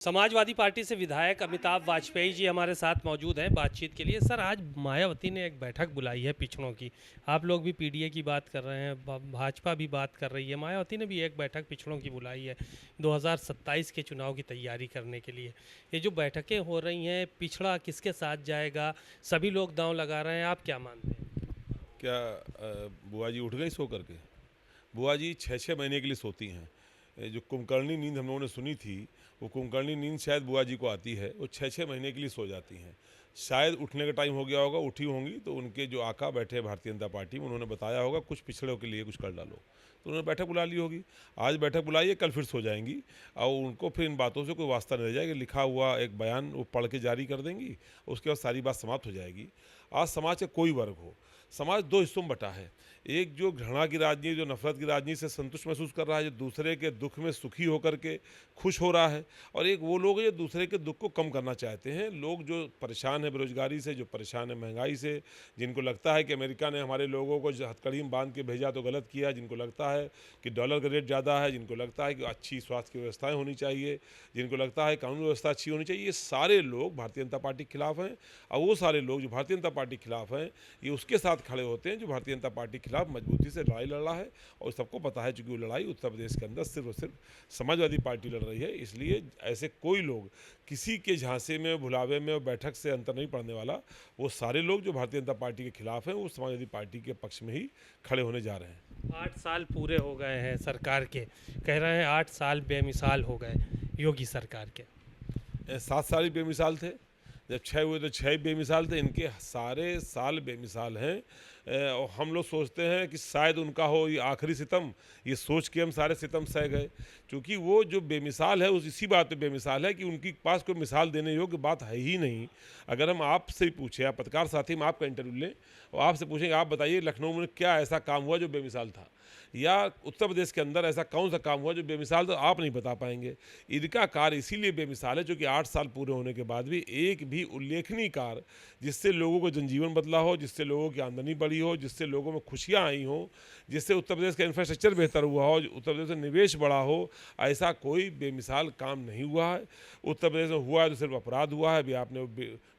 Samajwadi party से विधायक अमिताभ वाजपेयी जी हमारे साथ मौजूद हैं बातचीत के लिए। सर, आज मायावती ने एक बैठक बुलाई है पिछड़ों की। आप लोग भी पीडीए की बात कर रहे हैं, भाजपा भी बात कर रही है, मायावती ने भी एक बैठक पिछड़ों की बुलाई है 2027 के चुनाव की तैयारी करने के लिए। ये जो बैठकें हो रही हैं, पिछड़ा किसके साथ जाएगा, सभी लोग दांव लगा रहे हैं, आप क्या मानते हैं? क्या बुआ जी उठ गई सो करके? बुआ जी 6-6 महीने के लिए सोती हैं। जो कुंभकर्णी नींद हम लोगों ने सुनी थी, वो कुंभकर्णी नींद शायद बुआ जी को आती है। वो 6-6 महीने के लिए सो जाती हैं। शायद उठने का टाइम हो गया होगा, उठी होंगी तो उनके जो आका बैठे हैं भारतीय जनता पार्टी में, उन्होंने बताया होगा कुछ पिछड़ों के लिए कुछ कर डालो, तो उन्होंने बैठक बुला ली होगी। आज बैठक बुलाई है, कल फिर सो जाएंगी और उनको फिर इन बातों से कोई वास्ता नहीं रह जाएगा। लिखा हुआ एक बयान वो पढ़ के जारी कर देंगी, उसके बाद सारी बात समाप्त हो जाएगी। आज समाज का कोई वर्ग हो, समाज दो हिस्सों में बटा है। एक जो घृणा की राजनीति, जो नफरत की राजनीति से संतुष्ट महसूस कर रहा है, जो दूसरे के दुख में सुखी होकर के खुश हो रहा है, और एक वो लोग हैं जो दूसरे के दुख को कम करना चाहते हैं। लोग जो परेशान है बेरोजगारी से, जो परेशान है महंगाई से, जिनको लगता है कि अमेरिका ने हमारे लोगों को हथकड़ी में बांध के भेजा तो गलत किया, जिनको लगता है कि डॉलर का रेट ज़्यादा है, जिनको लगता है कि अच्छी स्वास्थ्य की व्यवस्थाएँ होनी चाहिए, जिनको लगता है कानून व्यवस्था अच्छी होनी चाहिए, ये सारे लोग भारतीय जनता पार्टी के खिलाफ हैं। और वो सारे लोग जो भारतीय जनता पार्टी के खिलाफ हैं, ये उसके साथ खड़े होते हैं जो भारतीय जनता पार्टी के खिलाफ मजबूती से लड़ाई लड़ रहा है। और सबको पता है चूंकि वो लड़ाई उत्तर प्रदेश के अंदर सिर्फ और सिर्फ समाजवादी पार्टी लड़ रही है, इसलिए ऐसे कोई लोग किसी के झांसे में, भुलावे में और बैठक से अंतर नहीं पड़ने वाला। वो सारे लोग जो भारतीय जनता पार्टी के खिलाफ हैं, वो समाजवादी पार्टी के पक्ष में ही खड़े होने जा रहे हैं। 8 साल पूरे हो गए हैं सरकार के, कह रहे हैं 8 साल बेमिसाल हो गए योगी सरकार के। 7 साल ही बेमिसाल थे, जब 6 हुए तो 6 बेमिसाल थे। इनके सारे साल बेमिसाल हैं। और हम लोग सोचते हैं कि शायद उनका हो ये आखिरी सितम, ये सोच के हम सारे सितम सह गए। क्योंकि वो जो बेमिसाल है उस इसी बात पे बेमिसाल है कि उनके पास कोई मिसाल देने योग्य बात है ही नहीं। अगर हम आपसे ही पूछें, आप पत्रकार साथी में आपका इंटरव्यू लें और आपसे पूछें आप बताइए लखनऊ में क्या ऐसा काम हुआ जो बेमिसाल था, या उत्तर प्रदेश के अंदर ऐसा कौन सा काम हुआ जो बेमिसाल, तो आप नहीं बता पाएंगे। इनका कार्य इसीलिए बेमिसाल है क्योंकि 8 साल पूरे होने के बाद भी एक भी उल्लेखनीय कार्य जिससे लोगों को जनजीवन बदला हो, जिससे लोगों की आमदनी बढ़ी हो, जिससे लोगों में खुशियाँ आई हों, जिससे उत्तर प्रदेश का इंफ्रास्ट्रक्चर बेहतर हुआ हो, उत्तर प्रदेश में निवेश बढ़ा हो, ऐसा कोई बेमिसाल काम नहीं हुआ है। उत्तर प्रदेश में हुआ है तो सिर्फ अपराध हुआ है। अभी आपने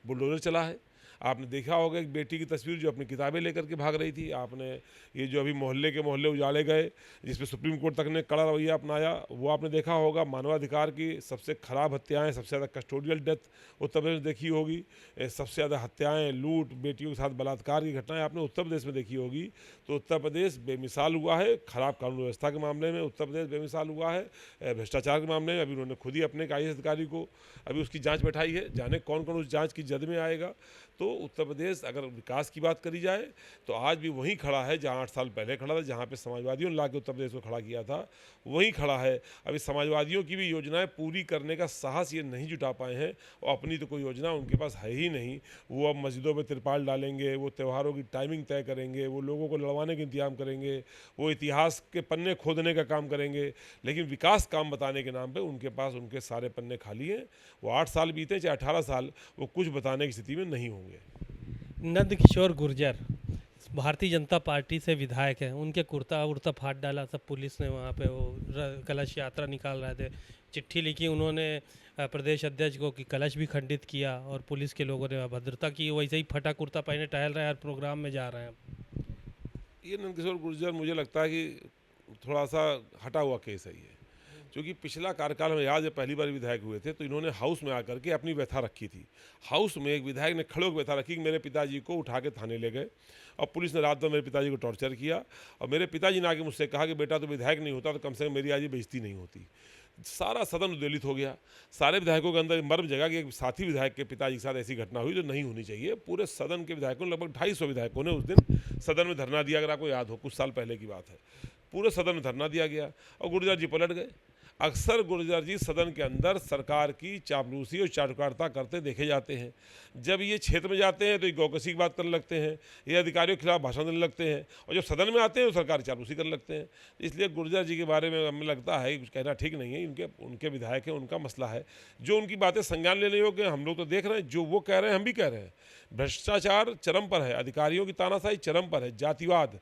बुलडोजर चला है, आपने देखा होगा एक बेटी की तस्वीर जो अपनी किताबें लेकर के भाग रही थी। आपने ये जो अभी मोहल्ले के मोहल्ले उजाड़े गए, जिसपे सुप्रीम कोर्ट तक ने कड़ा रवैया अपनाया, वो आपने देखा होगा। मानवाधिकार की सबसे खराब हत्याएं, सबसे ज़्यादा कस्टोडियल डेथ उत्तर प्रदेश में देखी होगी। सबसे ज़्यादा हत्याएं, लूट, बेटियों के साथ बलात्कार की घटनाएं आपने उत्तर प्रदेश में देखी होगी। तो उत्तर प्रदेश बेमिसाल हुआ है खराब कानून व्यवस्था के मामले में। उत्तर प्रदेश बेमिसाल हुआ है भ्रष्टाचार के मामले में। अभी उन्होंने खुद ही अपने एक IAS अधिकारी को अभी उसकी जाँच बैठाई है, जाने कौन कौन उस जाँच की जद में आएगा। तो उत्तर प्रदेश अगर विकास की बात करी जाए तो आज भी वहीं खड़ा है जहां 8 साल पहले खड़ा था, जहां पे समाजवादियों ने लाके उत्तर प्रदेश को खड़ा किया था, वहीं खड़ा है। अभी समाजवादियों की भी योजनाएं पूरी करने का साहस ये नहीं जुटा पाए हैं, और अपनी तो कोई योजना उनके पास है ही नहीं। वो अब मस्जिदों में तिरपाल डालेंगे, वो त्योहारों की टाइमिंग तय करेंगे, वो लोगों को लड़वाने का इंतजाम करेंगे, वो इतिहास के पन्ने खोदने का काम करेंगे, लेकिन विकास काम बताने के नाम पर उनके पास उनके सारे पन्ने खाली हैं। वो 8 साल बीते चाहे 18 साल, वो कुछ बताने की स्थिति में नहीं होंगे। नंद किशोर गुर्जर भारतीय जनता पार्टी से विधायक हैं, उनके कुर्ता उर्ता फाड़ डाला सब पुलिस ने। वहाँ पे वो कलश यात्रा निकाल रहे थे, चिट्ठी लिखी उन्होंने प्रदेश अध्यक्ष को कि कलश भी खंडित किया, और पुलिस के लोगों ने अभद्रता की। वैसे ही फटा कुर्ता पहने टहल रहे हैं, हर प्रोग्राम में जा रहे हैं। ये नंदकिशोर गुर्जर मुझे लगता है कि थोड़ा सा हटा हुआ केस है ये। क्योंकि पिछला कार्यकाल में याद है पहली बार विधायक हुए थे तो इन्होंने हाउस में आकर के अपनी व्यथा रखी थी। हाउस में एक विधायक ने खड़े होकर व्यथा रखी कि मेरे पिताजी को उठा के थाने ले गए और पुलिस ने रात भर मेरे पिताजी को टॉर्चर किया, और मेरे पिताजी ने आके मुझसे कहा कि बेटा तो विधायक नहीं होता तो कम से कम मेरी आज ये बेइज्जती नहीं होती। सारा सदन उद्वेलित हो गया। सारे विधायकों के अंदर मर्म जगा कि एक साथी विधायक के पिताजी के साथ ऐसी घटना हुई जो नहीं होनी चाहिए। पूरे सदन के विधायकों, लगभग 250 विधायकों ने उस दिन सदन में धरना दिया। अगर आपको याद हो, कुछ साल पहले की बात है, पूरे सदन में धरना दिया गया और गुर्जर जी पलट गए। अक्सर गुर्जर जी सदन के अंदर सरकार की चापलूसी और चाटुकारिता करते देखे जाते हैं। जब ये क्षेत्र में जाते हैं तो ये गौकसी की बात करने लगते हैं, ये अधिकारियों के खिलाफ भाषण देने लगते हैं, और जब सदन में आते हैं तो सरकार की चापलूसी करने लगते हैं। इसलिए गुर्जर जी के बारे में हमें लगता है कुछ कहना ठीक नहीं है। उनके विधायक हैं, उनका मसला है। जो उनकी बातें संज्ञान लेने योग्य हम लोग तो देख रहे हैं, जो वो कह रहे हैं हम भी कह रहे हैं। भ्रष्टाचार चरम पर है, अधिकारियों की तानाशाही चरम पर है, जातिवाद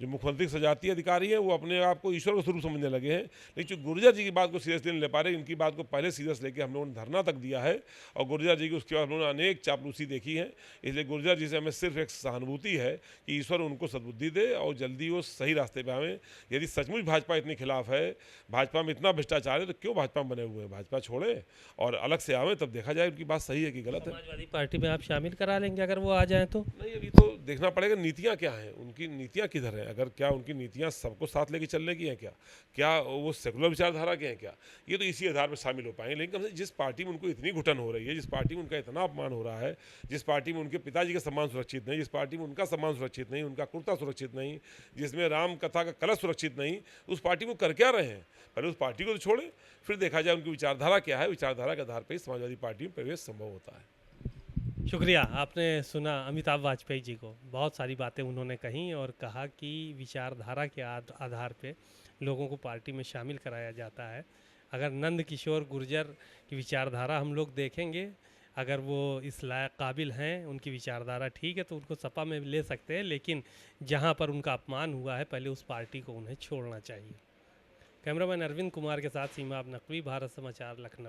जो मुख्यमंत्री सजाती अधिकारी हैं वो अपने आप को ईश्वर का स्वरूप समझने लगे हैं। लेकिन जो गुर्जर जी की बात को सीरियसली नहीं ले पा रहे, इनकी बात को पहले सीरियस लेके हम लोगों ने धरना तक दिया है और गुर्जर जी की उसके बाद हम लोगों ने अनेक चापलूसी देखी है। इसलिए गुर्जर जी से हमें सिर्फ एक सहानुभूति है कि ईश्वर उनको सद्बुद्धि दे और जल्दी वो सही रास्ते पे आवें। यदि सचमुच भाजपा इतनी खिलाफ है, भाजपा में इतना भ्रष्टाचार है, तो क्यों भाजपा में बने हुए हैं? भाजपा छोड़ें और अलग से आवें, तब देखा जाए उनकी बात सही है कि गलत है। समाजवादी पार्टी में आप शामिल करा लेंगे अगर वो आ जाए तो? नहीं, अभी तो देखना पड़ेगा नीतियाँ क्या हैं, उनकी नीतियाँ किधर हैं। अगर क्या उनकी नीतियाँ सबको साथ लेके चलने की हैं क्या वो सेकुलर विचारधारा के हैं क्या? ये तो इसी आधार पर शामिल हो पाएंगे। लेकिन कम से कम जिस पार्टी में उनको इतनी घुटन हो रही है, जिस पार्टी में उनका इतना अपमान हो रहा है, जिस पार्टी में उनके पिताजी का सम्मान सुरक्षित नहीं, जिस पार्टी में उनका सम्मान सुरक्षित नहीं, उनका कुर्ता सुरक्षित नहीं, जिसमें राम कथा का कलश सुरक्षित नहीं, उस पार्टी में कर क्या रहे हैं? पहले उस पार्टी को तो छोड़ें, फिर देखा जाए उनकी विचारधारा क्या है। विचारधारा के आधार पर ही समाजवादी पार्टी में प्रवेश संभव होता है। शुक्रिया। आपने सुना अमिताभ वाजपेयी जी को, बहुत सारी बातें उन्होंने कहीं और कहा कि विचारधारा के आधार पे लोगों को पार्टी में शामिल कराया जाता है। अगर नंद किशोर गुर्जर की विचारधारा हम लोग देखेंगे, अगर वो इस लायक काबिल हैं, उनकी विचारधारा ठीक है तो उनको सपा में ले सकते हैं, लेकिन जहाँ पर उनका अपमान हुआ है पहले उस पार्टी को उन्हें छोड़ना चाहिए। कैमरामैन अरविंद कुमार के साथ सीमा नकवी, भारत समाचार, लखनऊ।